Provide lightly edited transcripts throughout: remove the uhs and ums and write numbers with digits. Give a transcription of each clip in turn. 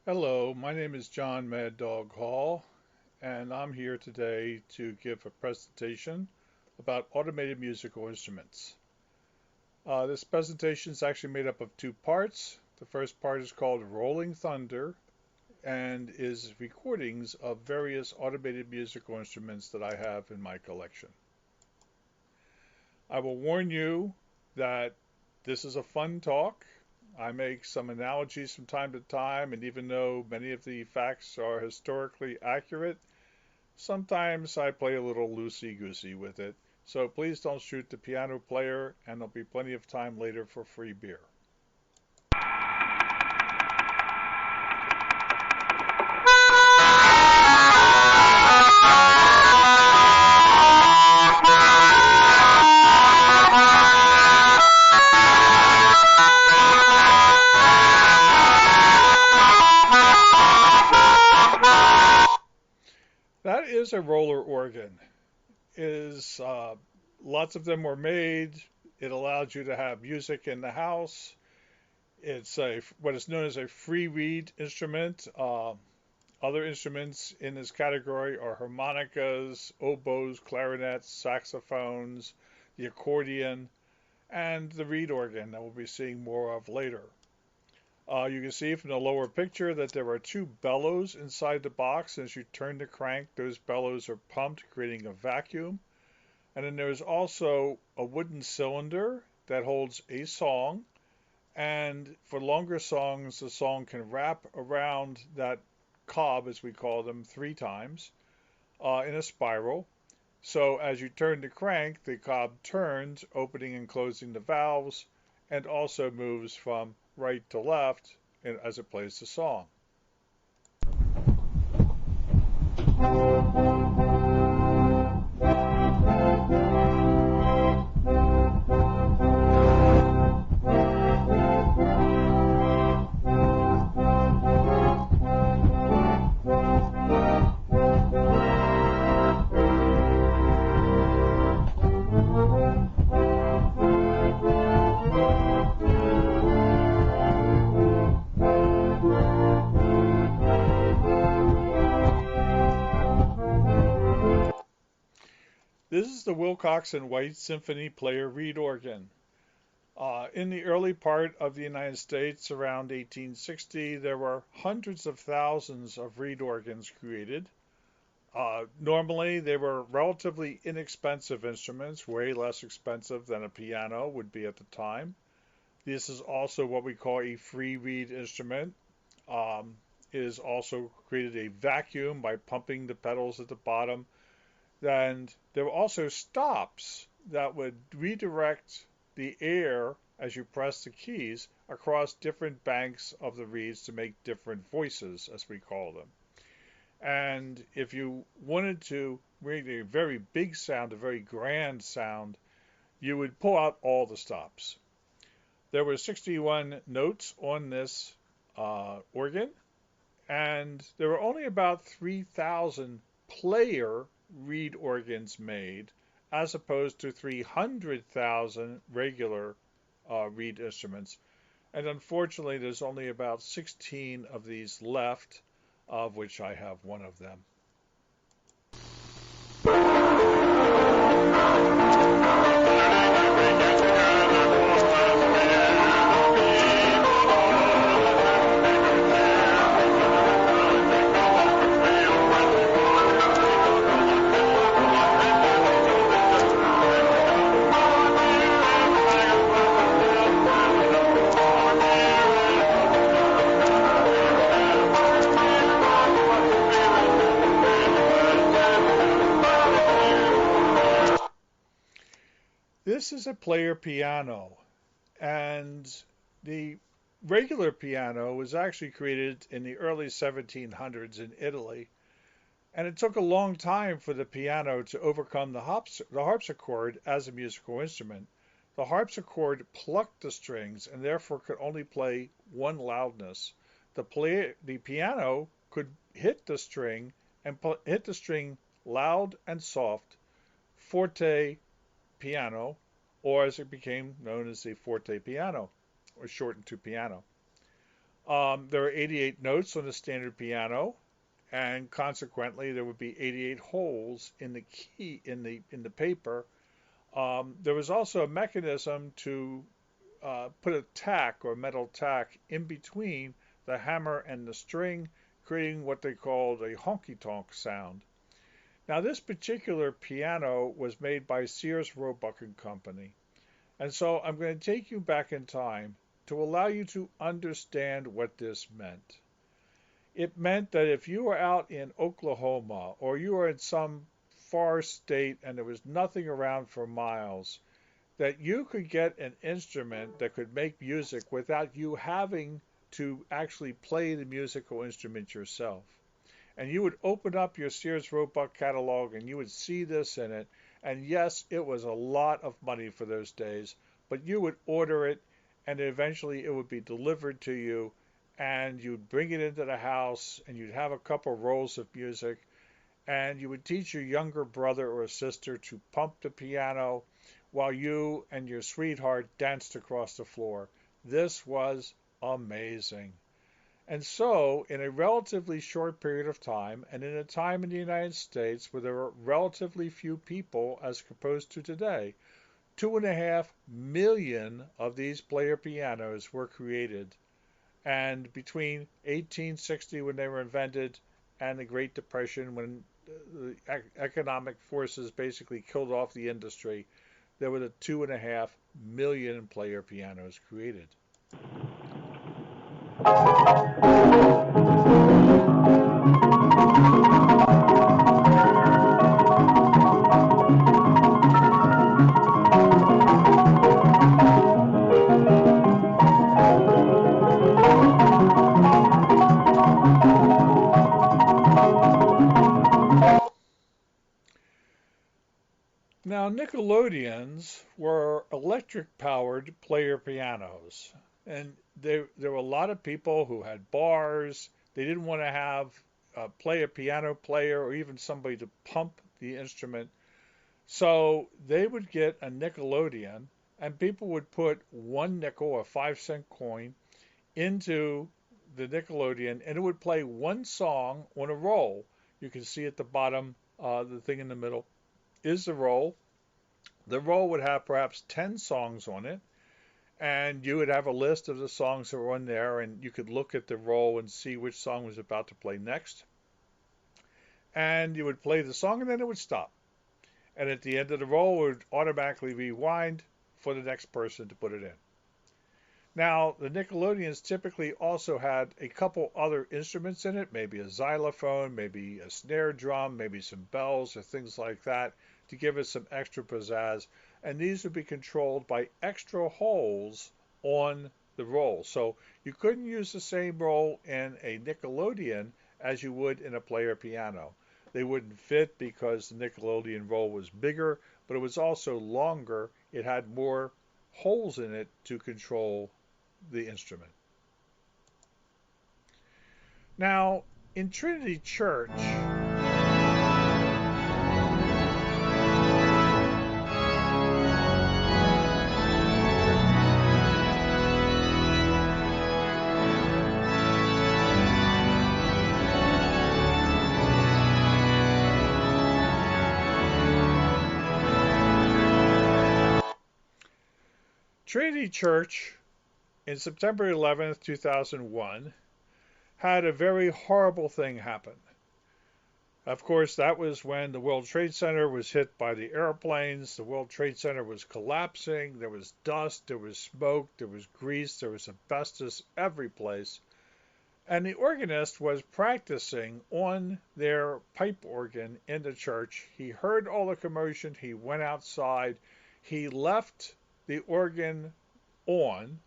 Hello, my name is John Mad Dog Hall, and I'm here today to give a presentation about automated musical instruments. This presentation is actually made up of two parts. The first part is called Rolling Thunder and is recordings of various automated musical instruments that I have in my collection. I will warn you that this is a fun talk. I make some analogies from time to time, and even though many of the facts are historically accurate, sometimes I play a little loosey-goosey with it. So please don't shoot the piano player, and there'll be plenty of time later for free beer. That is a roller organ. Is Lots of them were made. It allowed you to have music in the house. It's what is known as a free reed instrument. Other instruments in this category are harmonicas, oboes, clarinets, saxophones, the accordion, and the reed organ that we'll be seeing more of later. You can see from the lower picture that there are two bellows inside the box. As you turn the crank, those bellows are pumped, creating a vacuum. And then there's also a wooden cylinder that holds a song. And for longer songs, the song can wrap around that cob, as we call them, 3 times in a spiral. So as you turn the crank, the cob turns, opening and closing the valves, and also moves from right to left as it plays the song. This is the Wilcox and White Symphony Player Reed Organ. In the early part of the United States, around 1860, there were hundreds of thousands of reed organs created. Normally, they were relatively inexpensive instruments, way less expensive than a piano would be at the time. This is also what we call a free reed instrument. It has also created a vacuum by pumping the pedals at the bottom. And there were also stops that would redirect the air as you press the keys across different banks of the reeds to make different voices, as we call them. And if you wanted to make a very big sound, a very grand sound, you would pull out all the stops. There were 61 notes on this organ, and there were only about 3,000 player reed organs made, as opposed to 300,000 regular reed instruments. And unfortunately, there's only about 16 of these left, of which I have one of them. This is a player piano, and the regular piano was actually created in the early 1700s in Italy, and it took a long time for the piano to overcome the harpsichord as a musical instrument. The harpsichord plucked the strings and therefore could only play one loudness. The piano could hit the string and hit the string loud and soft, forte piano, or as it became known as the forte piano, or shortened to piano. There are 88 notes on a standard piano, and consequently, there would be 88 holes in the key in the paper. There was also a mechanism to put a tack or metal tack in between the hammer and the string, creating what they called a honky-tonk sound. Now, this particular piano was made by Sears Roebuck and Company. And so I'm going to take you back in time to allow you to understand what this meant. It meant that if you were out in Oklahoma or you were in some far state and there was nothing around for miles, that you could get an instrument that could make music without you having to actually play the musical instrument yourself. And you would open up your Sears Roebuck catalog and you would see this in it. And yes, it was a lot of money for those days, but you would order it and eventually it would be delivered to you and you'd bring it into the house and you'd have a couple rolls of music and you would teach your younger brother or sister to pump the piano while you and your sweetheart danced across the floor. This was amazing. And so, in a relatively short period of time, and in a time in the United States where there were relatively few people as opposed to today, 2.5 million of these player pianos were created. And between 1860, when they were invented, and the Great Depression, when the economic forces basically killed off the industry, there were the 2.5 million player pianos created. Now, Nickelodeons were electric-powered player pianos, and there were a lot of people who had bars. They didn't want to have play a piano player or even somebody to pump the instrument. So they would get a Nickelodeon, and people would put 1 nickel, a 5-cent coin, into the Nickelodeon, and it would play one song on a roll. You can see at the bottom, the thing in the middle is the roll. The roll would have perhaps 10 songs on it, and you would have a list of the songs that were on there, and you could look at the roll and see which song was about to play next. And you would play the song, and then it would stop. And at the end of the roll, it would automatically rewind for the next person to put it in. Now, the Nickelodeons typically also had a couple other instruments in it, maybe a xylophone, maybe a snare drum, maybe some bells or things like that to give it some extra pizzazz. And these would be controlled by extra holes on the roll. So you couldn't use the same roll in a Nickelodeon as you would in a player piano. They wouldn't fit because the Nickelodeon roll was bigger, but it was also longer. It had more holes in it to control the instrument. Now, in Trinity Church, Trinity Church in September 11th, 2001, had a very horrible thing happen. Of course, that was when the World Trade Center was hit by the airplanes. The World Trade Center was collapsing. There was dust, there was smoke, there was grease, there was asbestos every place. And the organist was practicing on their pipe organ in the church. He heard all the commotion. He went outside. He left the organ on,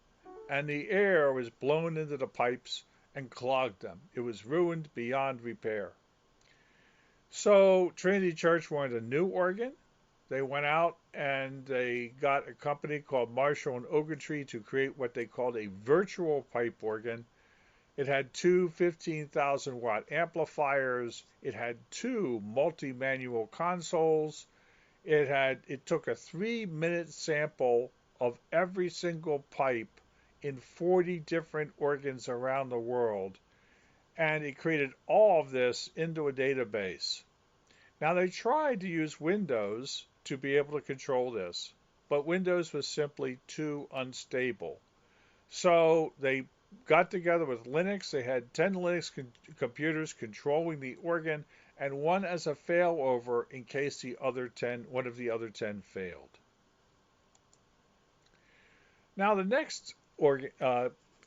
and the air was blown into the pipes and clogged them. It was ruined beyond repair. So Trinity Church wanted a new organ. They went out and they got a company called Marshall and Ogletree to create what they called a virtual pipe organ. It had two 15,000 watt amplifiers. It had two multi-manual consoles. It took a 3-minute sample of every single pipe in 40 different organs around the world, and it created all of this into a database. Now, they tried to use Windows to be able to control this, but Windows was simply too unstable. So they got together with Linux. They had 10 Linux computers controlling the organ, and one as a failover in case one of the other 10 failed. Now, the next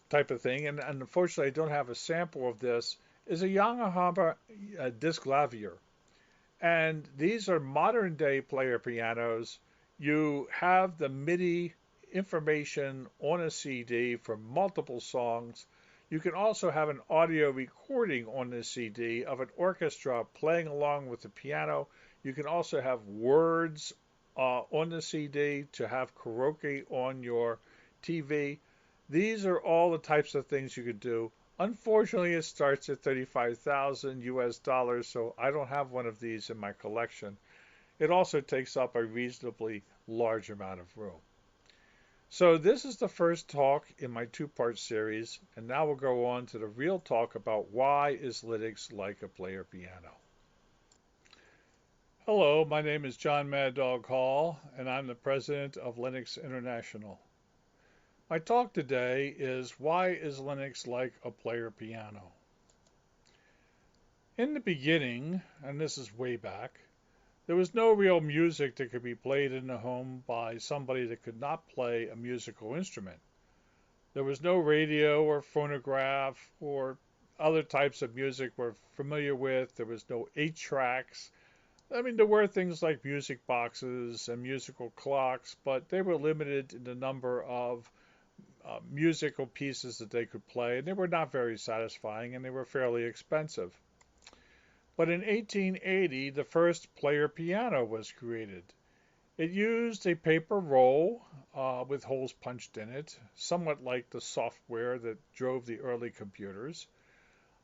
type of thing, and unfortunately I don't have a sample of this, is a young Ahama disc lavier. And these are modern day player pianos. You have the MIDI information on a CD for multiple songs. You can also have an audio recording on the CD of an orchestra playing along with the piano. You can also have words on the CD to have karaoke on your TV. These are all the types of things you could do. Unfortunately, it starts at $35,000 US, so I don't have one of these in my collection. It also takes up a reasonably large amount of room. So this is the first talk in my two-part series, and now we'll go on to the real talk about why is Linux like a player piano. Hello, my name is John Maddog Hall, and I'm the president of Linux International. My talk today is why is Linux like a player piano? In the beginning, and this is way back, there was no real music that could be played in the home by somebody that could not play a musical instrument. There was no radio or phonograph or other types of music we're familiar with. There was no 8-tracks. I mean, there were things like music boxes and musical clocks, but they were limited in the number of musical pieces that they could play, and they were not very satisfying, and they were fairly expensive. But in 1880, the first player piano was created. It used a paper roll with holes punched in it, somewhat like the software that drove the early computers.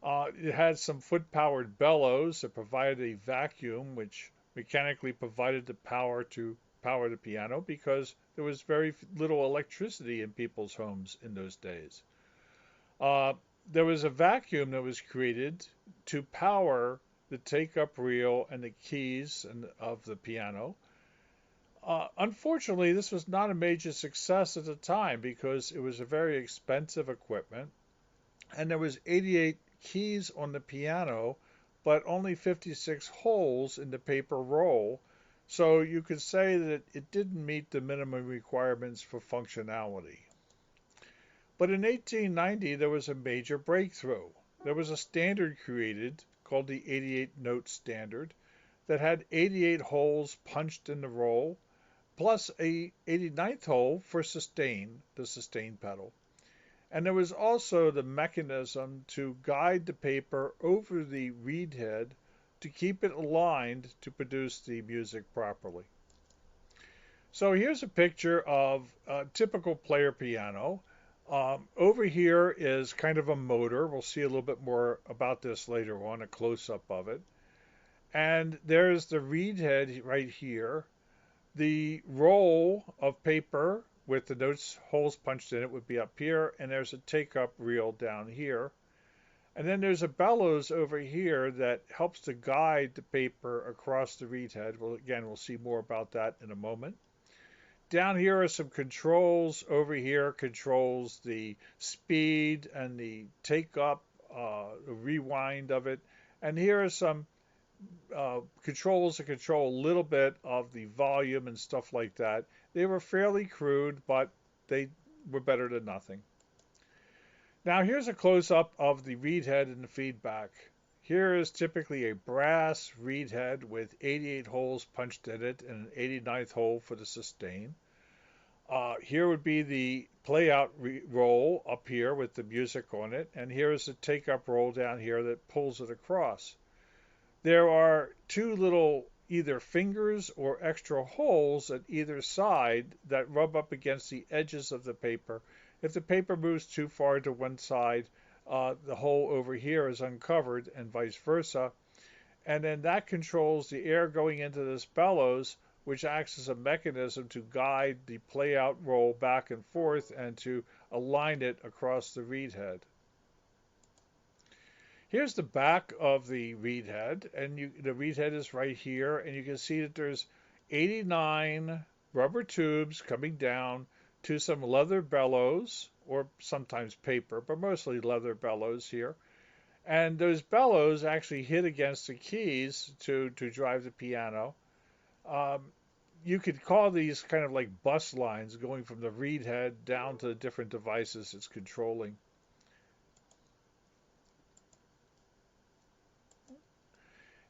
It had some foot-powered bellows that provided a vacuum, which mechanically provided the power to power the piano because there was very little electricity in people's homes in those days. There was a vacuum that was created to power the take-up reel and the keys of the piano. Unfortunately, this was not a major success at the time because it was a very expensive equipment, and there was 88 keys on the piano, but only 56 holes in the paper roll. So you could say that it didn't meet the minimum requirements for functionality. But in 1890, there was a major breakthrough. There was a standard created called the 88-note standard that had 88 holes punched in the roll, plus a 89th hole for sustain, the sustain pedal. And there was also the mechanism to guide the paper over the reed head to keep it aligned to produce the music properly. So here's a picture of a typical player piano. Over here is kind of a motor. We'll see a little bit more about this later on, a close-up of it. And there's the reed head right here. The roll of paper with the notes holes punched in it would be up here, and there's a take-up reel down here. And then there's a bellows over here that helps to guide the paper across the reed head. Well, again, we'll see more about that in a moment. Down here are some controls. Over here controls the speed and the take-up, the rewind of it. And here are some controls that control a little bit of the volume and stuff like that. They were fairly crude, but they were better than nothing. Now here's a close-up of the reed head and the feedback. Here is typically a brass reed head with 88 holes punched in it and an 89th hole for the sustain. Here would be the play-out roll up here with the music on it, and here is the take-up roll down here that pulls it across. There are two little either fingers or extra holes at either side that rub up against the edges of the paper. If the paper moves too far to one side, the hole over here is uncovered and vice versa. And then that controls the air going into this bellows, which acts as a mechanism to guide the play-out roll back and forth and to align it across the reed head. Here's the back of the reed head, and the reed head is right here, and you can see that there's 89 rubber tubes coming down to some leather bellows, or sometimes paper, but mostly leather bellows here. And those bellows actually hit against the keys to drive the piano. You could call these kind of like bus lines going from the reed head down to the different devices it's controlling.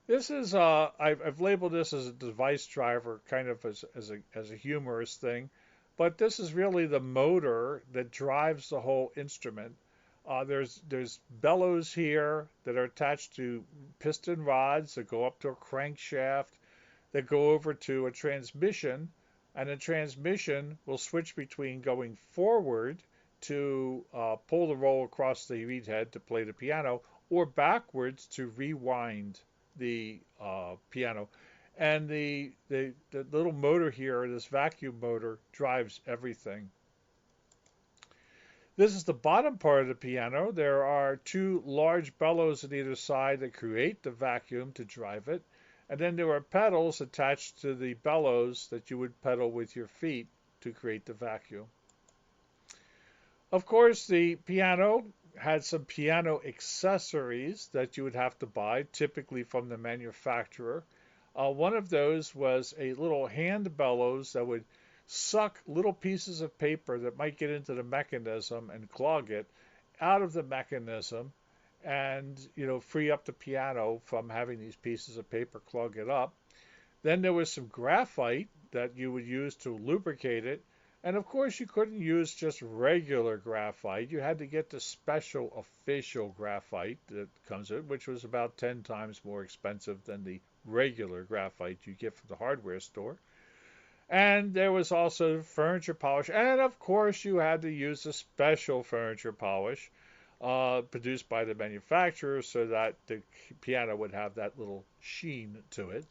This is, I've labeled this as a device driver, kind of as a humorous thing, but this is really the motor that drives the whole instrument. There's bellows here that are attached to piston rods that go up to a crankshaft that go over to a transmission, and the transmission will switch between going forward to pull the roll across the reed head to play the piano, or backwards to rewind the piano. And the little motor here, this vacuum motor, drives everything. This is the bottom part of the piano. There are two large bellows on either side that create the vacuum to drive it. And then there are pedals attached to the bellows that you would pedal with your feet to create the vacuum. Of course, the piano had some piano accessories that you would have to buy, typically from the manufacturer. One of those was a little hand bellows that would suck little pieces of paper that might get into the mechanism and clog it out of the mechanism, and free up the piano from having these pieces of paper clog it up. Then there was some graphite that you would use to lubricate it. And of course, you couldn't use just regular graphite. You had to get the special official graphite that comes in, which was about 10 times more expensive than the regular graphite you get from the hardware store. And there was also furniture polish. And of course, you had to use a special furniture polish produced by the manufacturer so that the piano would have that little sheen to it.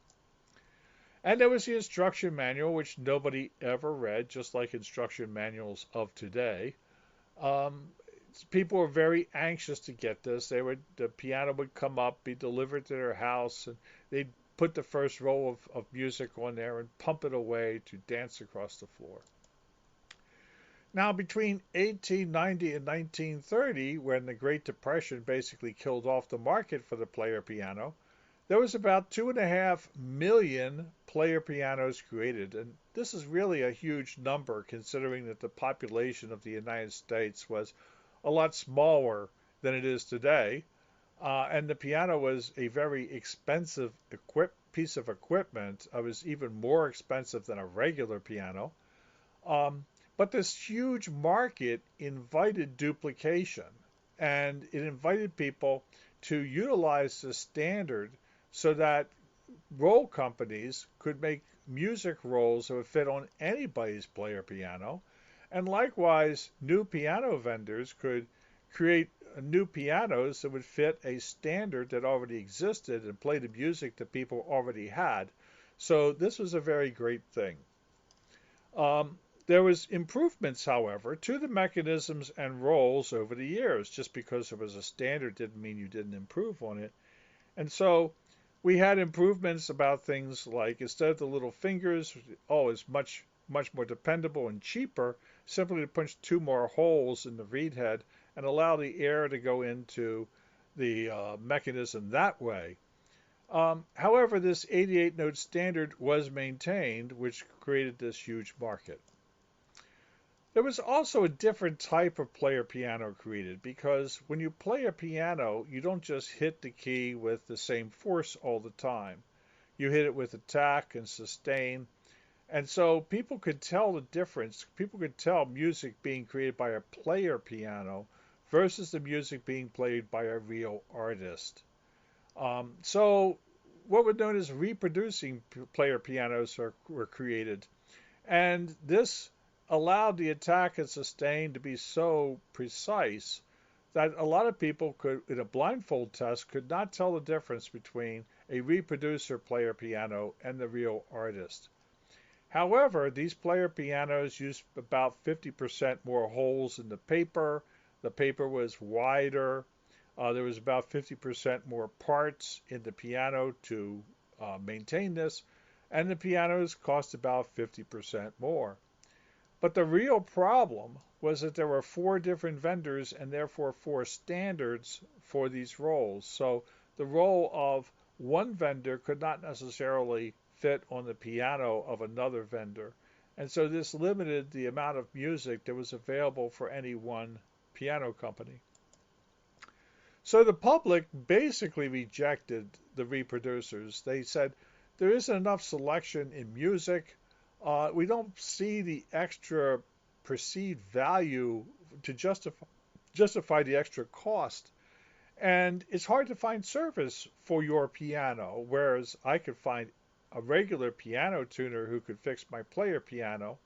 And there was the instruction manual, which nobody ever read, just like instruction manuals of today. People were very anxious to get this. The piano would come up, be delivered to their house, and they'd put the first roll of music on there and pump it away to dance across the floor. Now, between 1890 and 1930, when the Great Depression basically killed off the market for the player piano, there was about 2.5 million player pianos created, and this is really a huge number considering that the population of the United States was a lot smaller than it is today, and the piano was a very expensive piece of equipment. It was even more expensive than a regular piano, but this huge market invited duplication, and it invited people to utilize the standard so that roll companies could make music rolls that would fit on anybody's player piano. And likewise, new piano vendors could create new pianos that would fit a standard that already existed and play the music that people already had. So this was a very great thing. There was improvements, however, to the mechanisms and rolls over the years. Just because there was a standard didn't mean you didn't improve on it. And so we had improvements about things like, instead of the little fingers, it's much more dependable and cheaper simply to punch 2 more holes in the reed head and allow the air to go into the mechanism that way. However, this 88-note standard was maintained, which created this huge market. There was also a different type of player piano created, because when you play a piano, you don't just hit the key with the same force all the time. You hit it with attack and sustain. And so people could tell the difference. People could tell music being created by a player piano versus the music being played by a real artist. So what were known as reproducing player pianos were created. And this allowed the attack and sustain to be so precise that a lot of people could, in a blindfold test, could not tell the difference between a reproducer player piano and the real artist. However, these player pianos used about 50% more holes in the paper. The paper was wider. There was about 50% more parts in the piano to maintain this, and the pianos cost about 50% more. But the real problem was that there were four different vendors and therefore four standards for these rolls. So the roll of one vendor could not necessarily fit on the piano of another vendor. And so this limited the amount of music that was available for any one piano company. So the public basically rejected the reproducers. They said there isn't enough selection in music. We don't see the extra perceived value to justify the extra cost. And it's hard to find service for your piano, whereas I could find a regular piano tuner who could fix my player piano.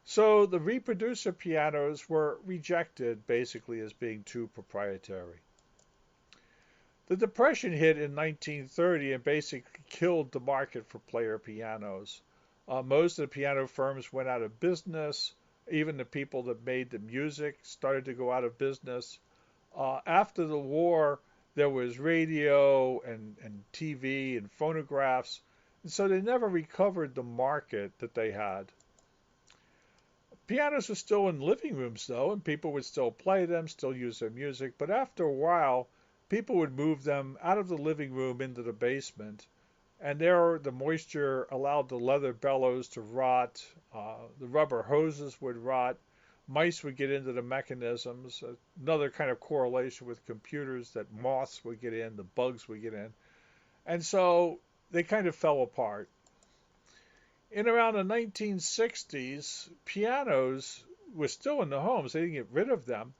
So the reproducer pianos were rejected basically as being too proprietary. The Depression hit in 1930 and basically killed the market for player pianos. Most of the piano firms went out of business. Even the people that made the music started to go out of business. After the war, there was radio and TV and phonographs, and so they never recovered the market that they had. Pianos were still in living rooms, though, and people would still play them, still use their music, but after a while, people would move them out of the living room into the basement, and there the moisture allowed the leather bellows to rot, the rubber hoses would rot, mice would get into the mechanisms, another kind of correlation with computers that moths would get in, the bugs would get in, and so they kind of fell apart. In around the 1960s, pianos were still in the homes. They didn't get rid of them.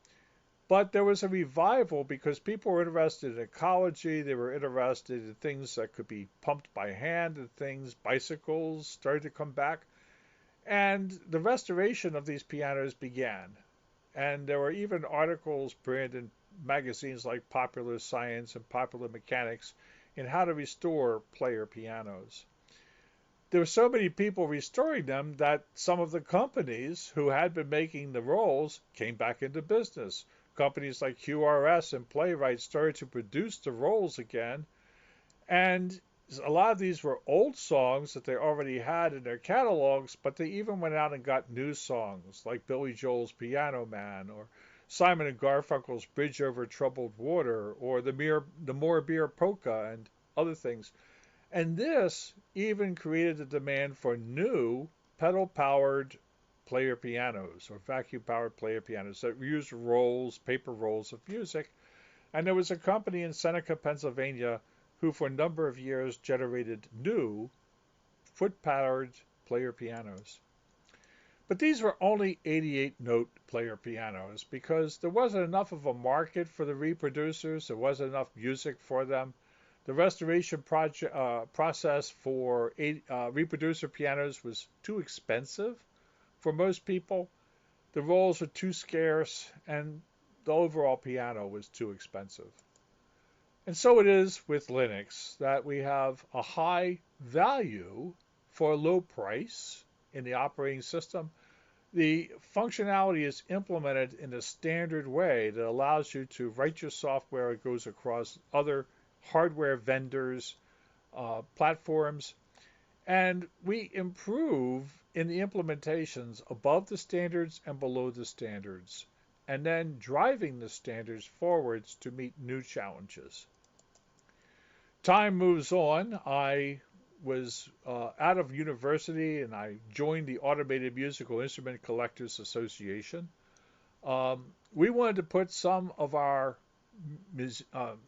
But there was a revival because people were interested in ecology. They were interested in things that could be pumped by hand and things. Bicycles started to come back. And the restoration of these pianos began. And there were even articles printed in magazines like Popular Science and Popular Mechanics in how to restore player pianos. There were so many people restoring them that some of the companies who had been making the rolls came back into business. Companies like QRS and Playwright started to produce the rolls again, and a lot of these were old songs that they already had in their catalogs, but they even went out and got new songs like Billy Joel's Piano Man or Simon and Garfunkel's Bridge Over Troubled Water or the More Beer Polka and other things. And this even created a demand for new pedal-powered player pianos or vacuum-powered player pianos that used rolls, paper rolls of music. And there was a company in Seneca, Pennsylvania, who for a number of years generated new foot-powered player pianos. But these were only 88-note player pianos because there wasn't enough of a market for the reproducers. There wasn't enough music for them. The restoration process for reproducer pianos was too expensive for most people. The rolls were too scarce, and the overall piano was too expensive. And so it is with Linux that we have a high value for a low price in the operating system. The functionality is implemented in a standard way that allows you to write your software. It goes across other hardware vendors, platforms, and we improve in the implementations above the standards and below the standards, and then driving the standards forwards to meet new challenges. Time moves on. I was out of university and I joined the Automated Musical Instrument Collectors Association. We wanted to put some of our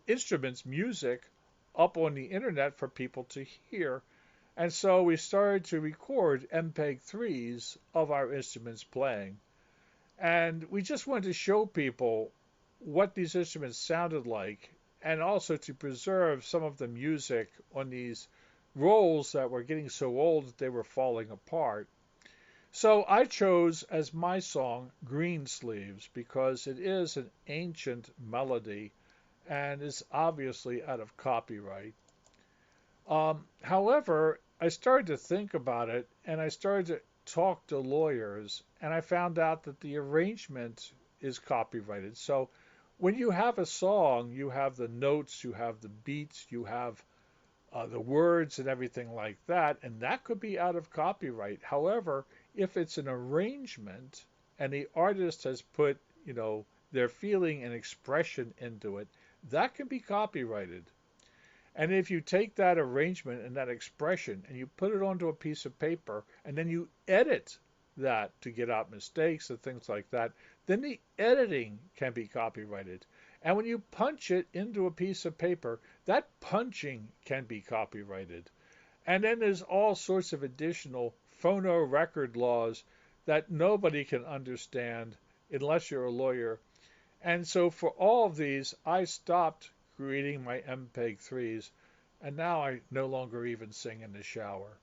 instruments, music, up on the internet for people to hear. And so we started to record MPEG-3s of our instruments playing. And we just wanted to show people what these instruments sounded like and also to preserve some of the music on these rolls that were getting so old that they were falling apart. So I chose as my song Green Sleeves because it is an ancient melody and is obviously out of copyright. However, I started to think about it, and I started to talk to lawyers, and I found out that the arrangement is copyrighted. So when you have a song, you have the notes, you have the beats, you have the words and everything like that, and that could be out of copyright. However, if it's an arrangement and the artist has put, their feeling and expression into it, that can be copyrighted. And if you take that arrangement and that expression and you put it onto a piece of paper and then you edit that to get out mistakes and things like that, then the editing can be copyrighted. And when you punch it into a piece of paper, that punching can be copyrighted. And then there's all sorts of additional phono record laws that nobody can understand unless you're a lawyer. And so for all of these, I stopped creating my MPEG-3s, and now I no longer even sing in the shower.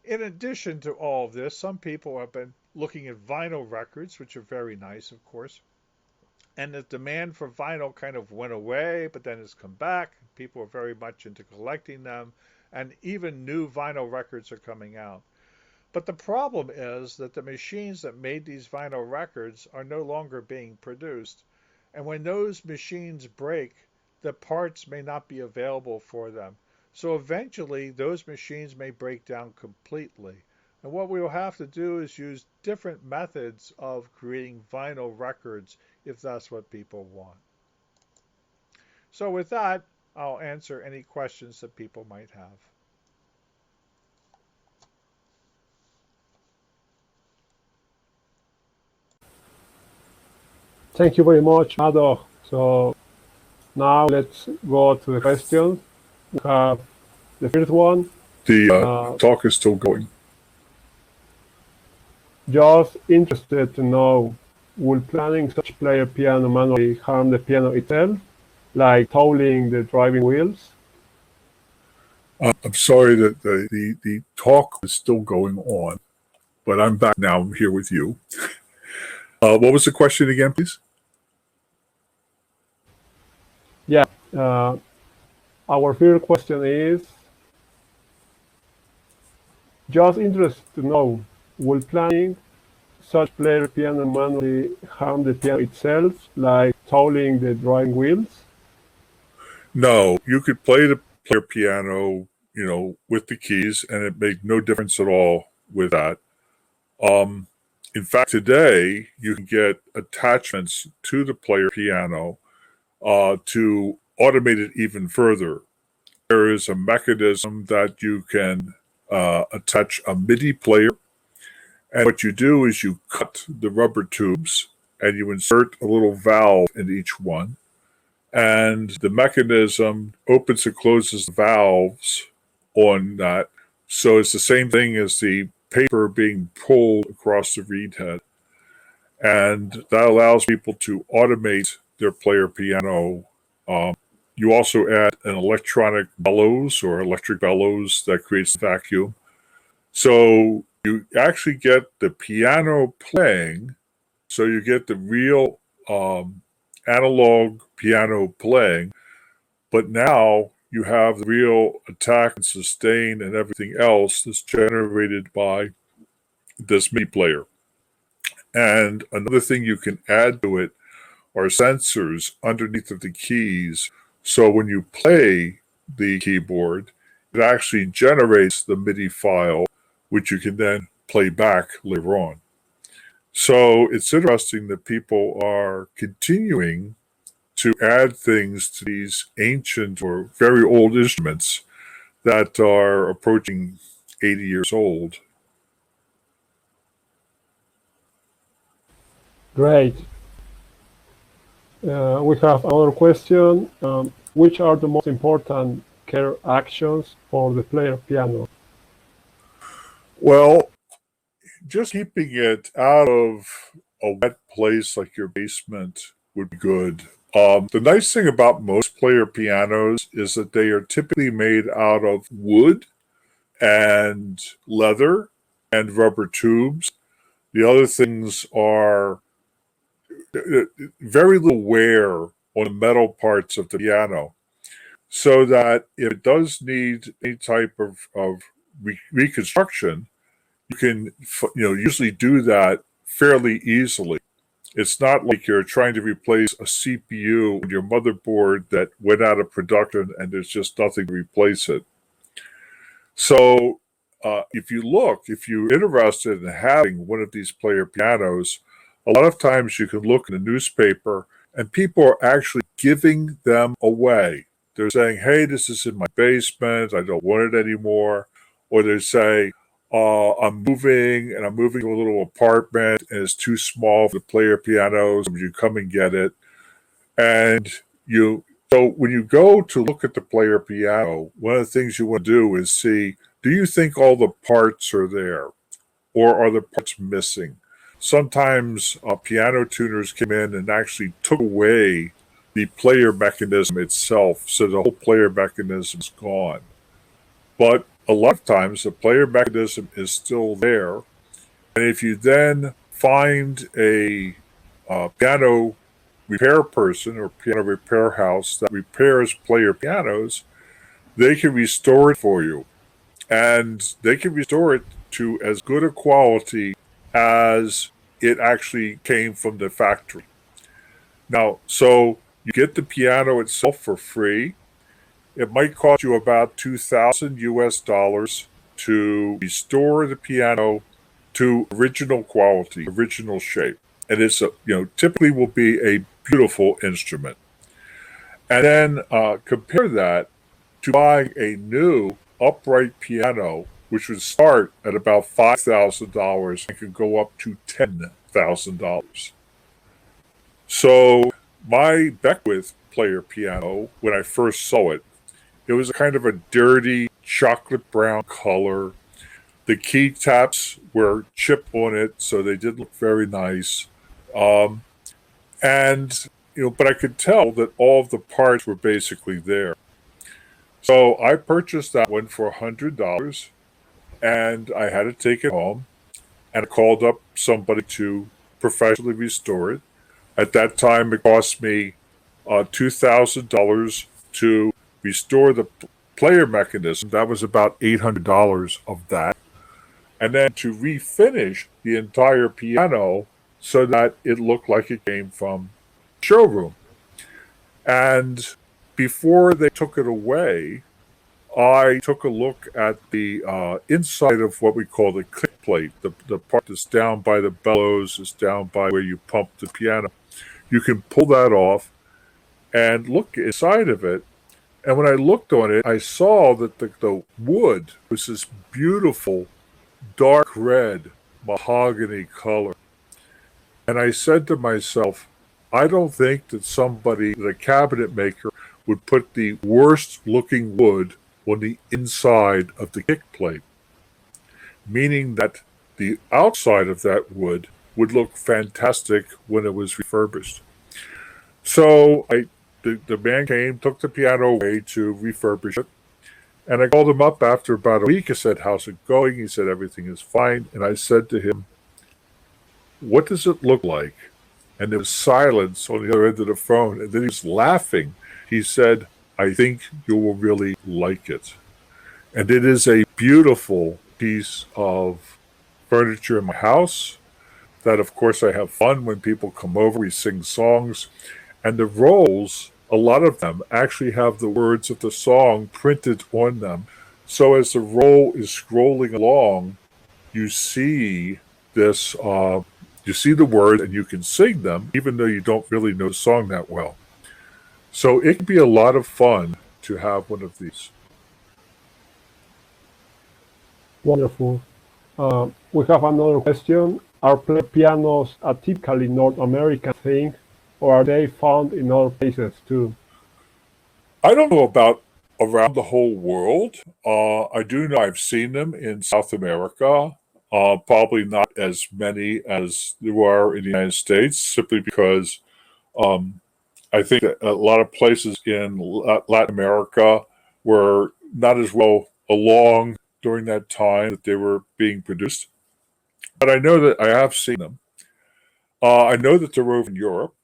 In addition to all of this, some people have been looking at vinyl records, which are very nice, of course. And the demand for vinyl kind of went away, but then it's come back. People are very much into collecting them, and even new vinyl records are coming out. But the problem is that the machines that made these vinyl records are no longer being produced. And when those machines break, the parts may not be available for them. So eventually, those machines may break down completely. And what we will have to do is use different methods of creating vinyl records if that's what people want. So with that, I'll answer any questions that people might have. Thank you very much, Maddock. So now let's go to the questions. We have the first one. The talk is still going. Just interested to know, will planning such player piano manually harm the piano itself, like tolling the driving wheels? I'm sorry that the talk is still going on, but I'm back now. I'm here with you. What was the question again, please? Yeah. Our first question is, just interested to know, will planning such player piano manually harm the piano itself, like tolling the driving wheels? No, you could play the player piano, with the keys, and it made no difference at all with that. In fact, today you can get attachments to the player piano to automate it even further. There is a mechanism that you can attach a MIDI player, and what you do is you cut the rubber tubes and you insert a little valve in each one, and the mechanism opens and closes the valves on that. So it's the same thing as the paper being pulled across the reed head, and that allows people to automate their player piano. You also add an electronic bellows or electric bellows that creates vacuum. So you actually get the piano playing, so you get the real analog piano playing, but now you have the real attack and sustain and everything else that's generated by this MIDI player. And another thing you can add to it are sensors underneath of the keys. So when you play the keyboard, it actually generates the MIDI file, which you can then play back later on. So it's interesting that people are continuing to add things to these ancient or very old instruments that are approaching 80 years old. Great. We have another question. Which are the most important care actions for the player piano? Well, just keeping it out of a wet place like your basement would be good. The nice thing about most player pianos is that they are typically made out of wood and leather and rubber tubes. The other things are very little wear on the metal parts of the piano, so that if it does need any type of reconstruction, you can usually do that fairly easily. It's not like you're trying to replace a CPU on your motherboard that went out of production and there's just nothing to replace it. So if you're interested in having one of these player pianos, a lot of times you can look in the newspaper and people are actually giving them away. They're saying, hey, this is in my basement, I don't want it anymore. Or they say, I'm moving to a little apartment and it's too small for the player pianos. You come and get it. And so when you go to look at the player piano, one of the things you want to do is see, do you think all the parts are there? Or are the parts missing? Sometimes piano tuners came in and actually took away the player mechanism itself, so the whole player mechanism is gone. But a lot of times the player mechanism is still there, and if you then find a piano repair person or piano repair house that repairs player pianos, they can restore it for you. And they can restore it to as good a quality as it actually came from the factory. Now, so you get the piano itself for free. It might cost you about $2,000 to restore the piano to original quality, original shape. And it's typically will be a beautiful instrument. And then compare that to buying a new upright piano, which would start at about $5,000 and could go up to $10,000. So my Beckwith player piano, when I first saw it, it was kind of a dirty chocolate brown color. The key taps were chipped on it, so they did look very nice. But I could tell that all of the parts were basically there. So I purchased that one for $100, and I had to take it home, and I called up somebody to professionally restore it. At that time, it cost me $2,000 to restore the player mechanism. That was about $800 of that. And then to refinish the entire piano so that it looked like it came from the showroom. And before they took it away, I took a look at the inside of what we call the kick plate, the part that's down by the bellows, is down by where you pump the piano. You can pull that off and look inside of it. And when I looked on it, I saw that the wood was this beautiful dark red mahogany color. And I said to myself, I don't think that the cabinet maker, would put the worst looking wood on the inside of the kick plate, meaning that the outside of that wood would look fantastic when it was refurbished. So the man came, took the piano away to refurbish it, and I called him up after about a week. I said, how's it going? He said, everything is fine. And I said to him, what does it look like? And there was silence on the other end of the phone, and then he was laughing. He said, I think you will really like it. And it is a beautiful piece of furniture in my house that, of course, I have fun when people come over. We sing songs. And the rolls, a lot of them actually have the words of the song printed on them. So as the roll is scrolling along, you see this, you see the words and you can sing them, even though you don't really know the song that well. So it can be a lot of fun to have one of these. Wonderful. We have another question. Are player pianos a typically North American thing, or are they found in other places too? I don't know about around the whole world. I do know I've seen them in South America. Probably not as many as there are in the United States, simply because I think that a lot of places in Latin America were not as well along during that time that they were being produced. But I know that I have seen them. I know that they're over in Europe.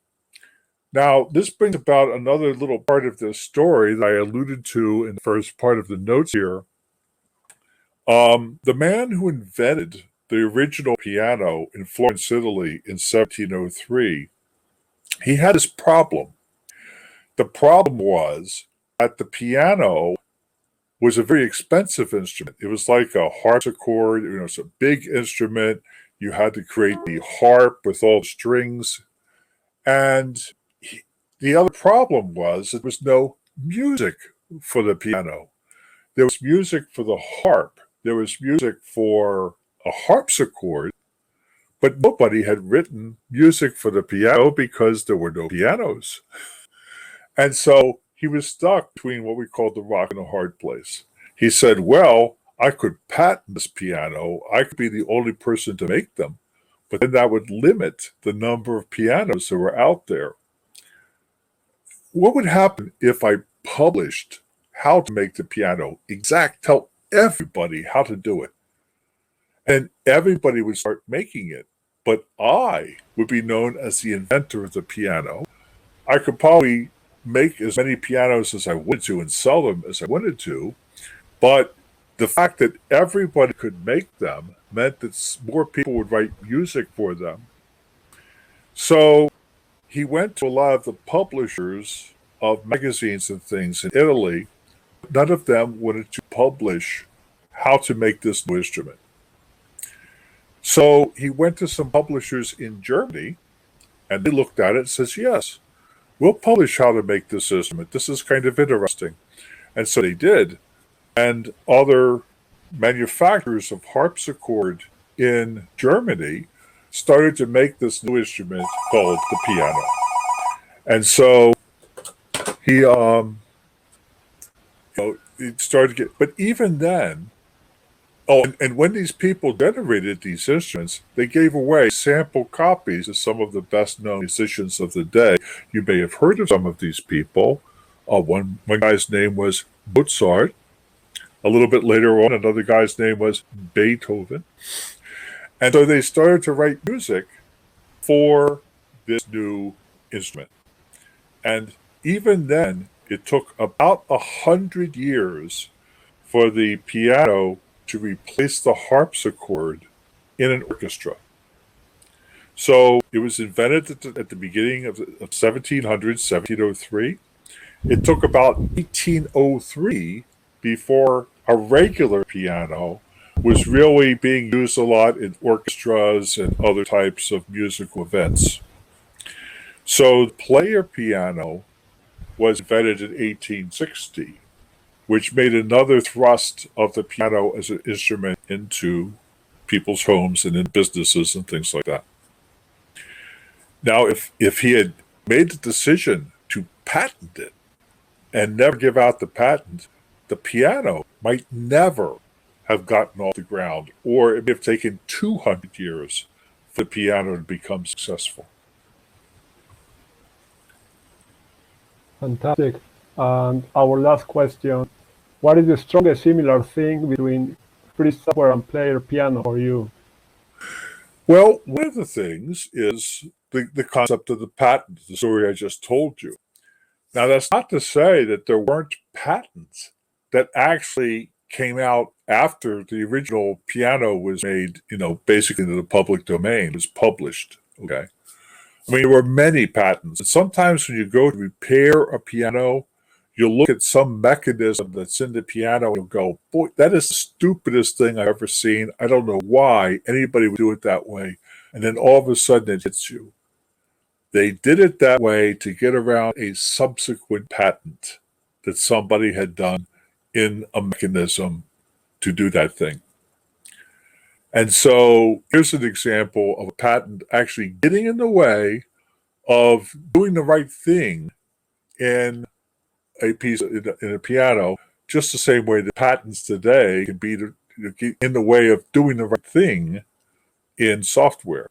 Now, this brings about another little part of this story that I alluded to in the first part of the notes here. The man who invented the original piano in Florence, Italy in 1703, he had this problem. The problem was that the piano was a very expensive instrument. It was like a harpsichord, it's a big instrument. You had to create the harp with all the strings. And the other problem was there was no music for the piano. There was music for the harp. There was music for a harpsichord, but nobody had written music for the piano because there were no pianos. And so he was stuck between what we called the rock and a hard place. He said, well, I could patent this piano. I could be the only person to make them, but then that would limit the number of pianos that were out there. What would happen if I published how to make the piano, tell everybody how to do it? And everybody would start making it, but I would be known as the inventor of the piano. I could probably make as many pianos as I wanted to and sell them as I wanted to, but the fact that everybody could make them meant that more people would write music for them. So he went to a lot of the publishers of magazines and things in Italy. None of them wanted to publish how to make this new instrument. So he went to some publishers in Germany, and they looked at it and says, yes, we'll publish how to make this instrument. This is kind of interesting. And so they did. And other manufacturers of harpsichord in Germany started to make this new instrument called the piano. And so he it started to get, but even then, and when these people generated these instruments, they gave away sample copies of some of the best-known musicians of the day. You may have heard of some of these people. One guy's name was Mozart. A little bit later on, another guy's name was Beethoven. And so they started to write music for this new instrument. And even then, it took about 100 years for the piano to replace the harpsichord in an orchestra. So it was invented at the beginning of 1700, 1703. It took about 1803 before a regular piano was really being used a lot in orchestras and other types of musical events. So the player piano was invented in 1860, which made another thrust of the piano as an instrument into people's homes and in businesses and things like that. Now, if he had made the decision to patent it and never give out the patent, the piano might never have gotten off the ground, or it may have taken 200 years for the piano to become successful. Fantastic. And our last question, what is the strongest similar thing between free software and player piano for you? Well, one of the things is the concept of the patent, the story I just told you. Now, that's not to say that there weren't patents that actually came out after the original piano was made, basically into the public domain, was published, okay? I mean, there were many patents. And sometimes when you go to repair a piano, you'll look at some mechanism that's in the piano and you'll go, boy, that is the stupidest thing I've ever seen. I don't know why anybody would do it that way. And then all of a sudden it hits you. They did it that way to get around a subsequent patent that somebody had done in a mechanism to do that thing. And so here's an example of a patent actually getting in the way of doing the right thing in a piece in a piano, just the same way the patents today can be in the way of doing the right thing in software.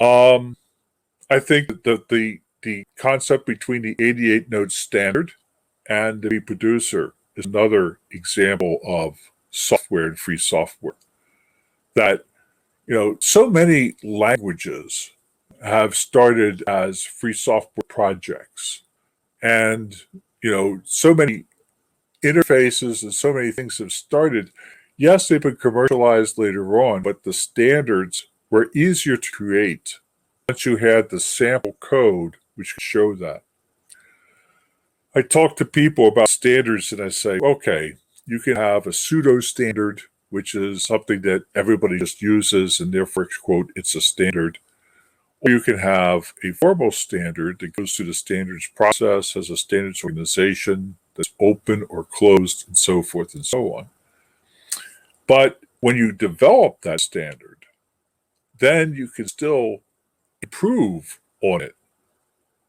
I think that the concept between the 88 note standard and the producer is another example of software and free software. That, so many languages have started as free software projects. And, so many interfaces and so many things have started. Yes, they've been commercialized later on, but the standards were easier to create once you had the sample code which could show that. I talk to people about standards and I say, okay, you can have a pseudo standard, which is something that everybody just uses and therefore, quote, it's a standard. Or you can have a formal standard that goes through the standards process, has a standards organization that's open or closed, and so forth and so on. But when you develop that standard, then you can still improve on it,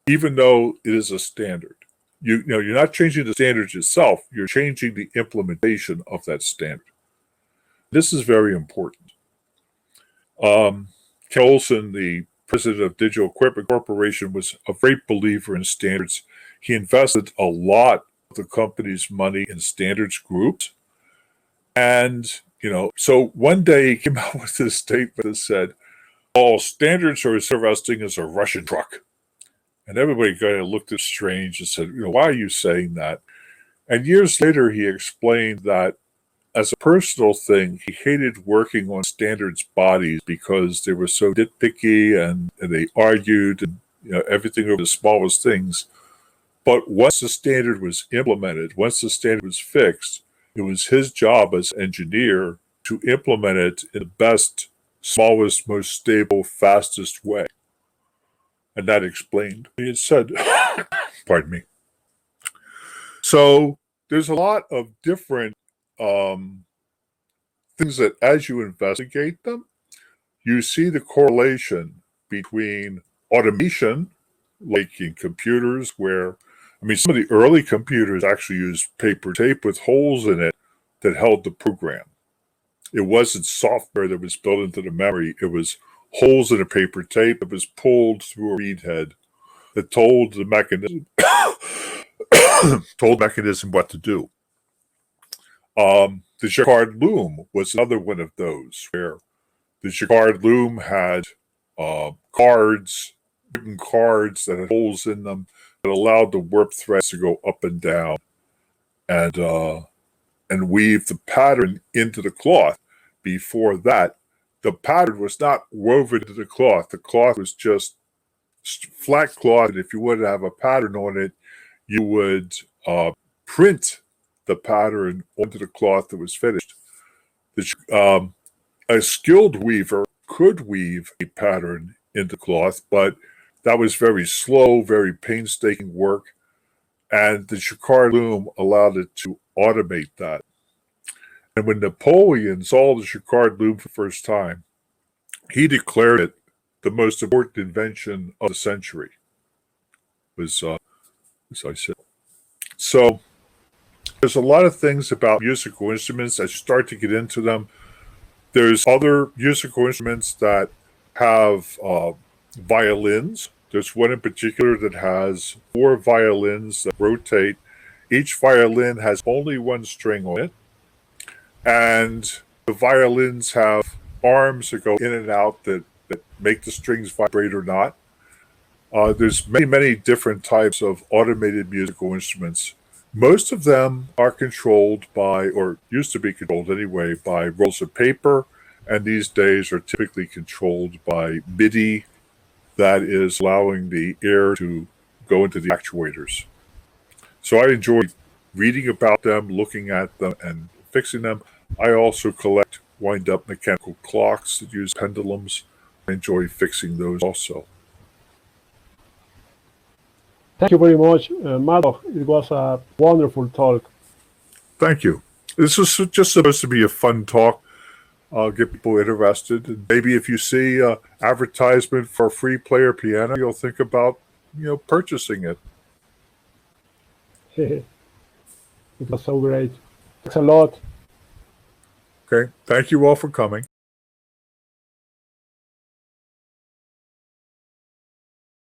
even though it is a standard. You know, you're not changing the standards itself, you're changing the implementation of that standard. This is very important. Ken Olson, the president of Digital Equipment Corporation, was a great believer in standards. He invested a lot of the company's money in standards groups. And, you know, so one day he came out with this statement that said, all standards are as interesting as a Russian truck. And everybody kind of looked at strange and said, you know, why are you saying that? And years later, he explained that as a personal thing, he hated working on standards bodies because they were so nitpicky and they argued and, you know, everything over the smallest things. But once the standard was implemented, once the standard was fixed, it was his job as engineer to implement it in the best, smallest, most stable, fastest way. And that explained what he had said. Pardon me. So there's a lot of different things that as you investigate them, you see the correlation between automation, like in computers where, I mean, some of the early computers actually used paper tape with holes in it that held the program. It wasn't software that was built into the memory. It was holes in a paper tape that was pulled through a reed head that told the mechanism what to do. The Jacquard loom was another one of those where the Jacquard loom had written cards that had holes in them that allowed the warp threads to go up and down and weave the pattern into the cloth. Before that, the pattern was not woven into the cloth. The cloth was just flat cloth, and if you wanted to have a pattern on it, you would print the pattern onto the cloth that was finished. A skilled weaver could weave a pattern into cloth, but that was very slow, very painstaking work, and the Jacquard loom allowed it to automate that. And when Napoleon saw the Jacquard loom for the first time, he declared it the most important invention of the century. As I said. So there's a lot of things about musical instruments. As you start to get into them, there's other musical instruments that have violins. There's one in particular that has 4 violins that rotate. Each violin has only one string on it. And the violins have arms that go in and out that make the strings vibrate or not. There's many, many different types of automated musical instruments. Most of them are controlled by, or used to be controlled anyway, by rolls of paper, and these days are typically controlled by MIDI, that is allowing the air to go into the actuators. So I enjoy reading about them, looking at them, and fixing them. I also collect wind-up mechanical clocks that use pendulums. I enjoy fixing those also. Thank you very much, Maddock. It was a wonderful talk. Thank you. This was just supposed to be a fun talk. Get people interested. And maybe if you see an advertisement for a free player piano, you'll think about, purchasing it. It was so great. Thanks a lot. Okay. Thank you all for coming.